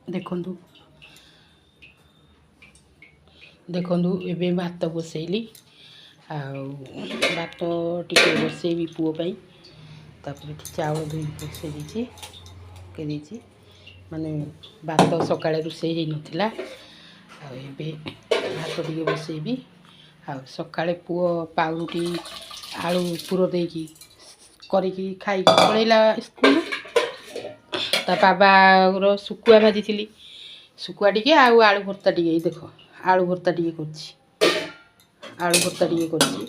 ଦେଖନ୍ତୁ ଦେଖନ୍ତୁ ଏବେ ଭାତ ବସେଇଲି। ଆଉ ଭାତ ଟିକେ ବସେଇବି ପୁଅ ପାଇଁ। ତାପରେ ଚାଉଳ ଧୋଇ ବସେଇ ଦେଇଛି, ପକେଇ ଦେଇଛି। ମାନେ ଭାତ ସକାଳେ ରୋଷେଇ ହେଇନଥିଲା। ଆଉ ଏବେ ଭାତ ଟିକେ ବସେଇବି। ଆଉ ସକାଳେ ପୁଅ ପାଉରୁଟି ଆଳୁ ପୁର ଦେଇକି କରିକି ଖାଇକି ପଳେଇଲା ସ୍କୁଲ। ତା ବାବାର ଶୁଖୁଆ ଭାଜିଥିଲି, ଶୁଖୁଆ ଟିକେ ଆଉ ଆଳୁ ଭର୍ତ୍ତା ଟିକେ। ଦେଖ ଆଳୁ ଭର୍ତ୍ତା ଟିକେ କରିଛି, ଆଳୁ ଭର୍ତ୍ତା ଟିକେ କରିଛି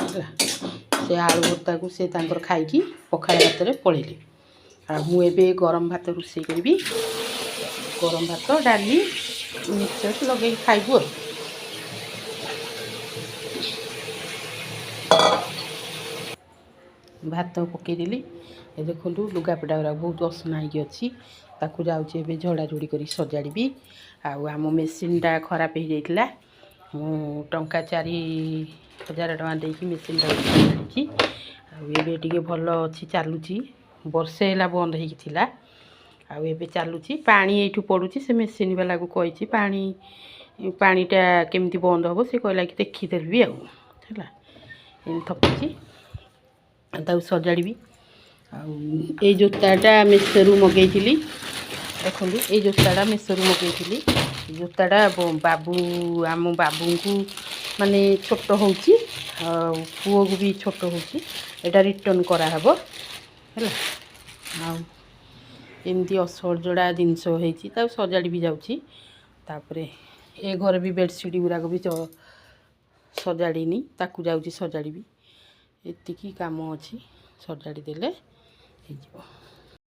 ହେଲା। ସେ ଆଳୁ ଭର୍ତ୍ତାକୁ ସେ ତାଙ୍କର ଖାଇକି ପଖାଳ ଭାତରେ ପଳେଇଲେ। ଆଉ ମୁଁ ଏବେ ଗରମ ଭାତ ରୋଷେଇ କରିବି। ଗରମ ଭାତ, ଡାଲି, ମିକ୍ସଚର ଲଗେଇକି ଖାଇବୁ ଆଉ। ଭାତ ପକେଇଦେଲି। ଏ ଦେଖନ୍ତୁ ଲୁଗାପଟା ଗୁଡ଼ା ବହୁତ ଅସନା ହେଇକି ଅଛି। ତାକୁ ଯାଉଛି ଏବେ ଝଡ଼ାଝଡ଼ି କରି ସଜାଡ଼ିବି। ଆଉ ଆମ ମେସିନ୍ଟା ଖରାପ ହେଇଯାଇଥିଲା। ମୁଁ ଟଙ୍କା 4,000 ଟଙ୍କା ଦେଇକି ମେସିନ୍ଟା ସଜାଡ଼ିଛି। ଆଉ ଏବେ ଟିକେ ଭଲ ଅଛି, ଚାଲୁଛି। ବର୍ଷେ ହେଲା ବନ୍ଦ ହେଇକି ଥିଲା। ଆଉ ଏବେ ଚାଲୁଛି। ପାଣି ଏଇଠୁ ପଡ଼ୁଛି। ସେ ମେସିନ୍ ବାଲାକୁ କହିଛି ପାଣିଟା କେମିତି ବନ୍ଦ ହେବ। ସେ କହିଲା କି ଦେଖିଦେବି ଆଉ ହେଲା। ଏମିତି ଥପୁଛି, ତାକୁ ସଜାଡ଼ିବି। ଆଉ ଏଇ ଜୋତାଟା ମେସୋରୁ ମଗେଇଥିଲି। ଦେଖନ୍ତୁ ଏଇ ଜୋତାଟା ମେସୋରୁ ମଗେଇଥିଲି। ଜୋତାଟା ଆମ ବାବୁଙ୍କୁ ମାନେ ଛୋଟ ହେଉଛି, ଆଉ ପୁଅକୁ ବି ଛୋଟ ହେଉଛି। ଏଇଟା ରିଟର୍ଣ୍ଣ କରାହେବ ହେଲା। ଆଉ ଏମିତି ଅସଜଡ଼ା ଜିନିଷ ହେଇଛି, ତାକୁ ସଜାଡ଼ି ବି ଯାଉଛି। ତାପରେ ଏ ଘରେ ବି ବେଡ଼ସିଟ୍ ଗୁଡ଼ାକ ବି ସଜାଡ଼ିନି, ତାକୁ ଯାଉଛି ସଜାଡ଼ିବି। ଏତିକି କାମ ଅଛି, ସଜାଡ଼ି ଦେଲେ ହେଇଯିବ।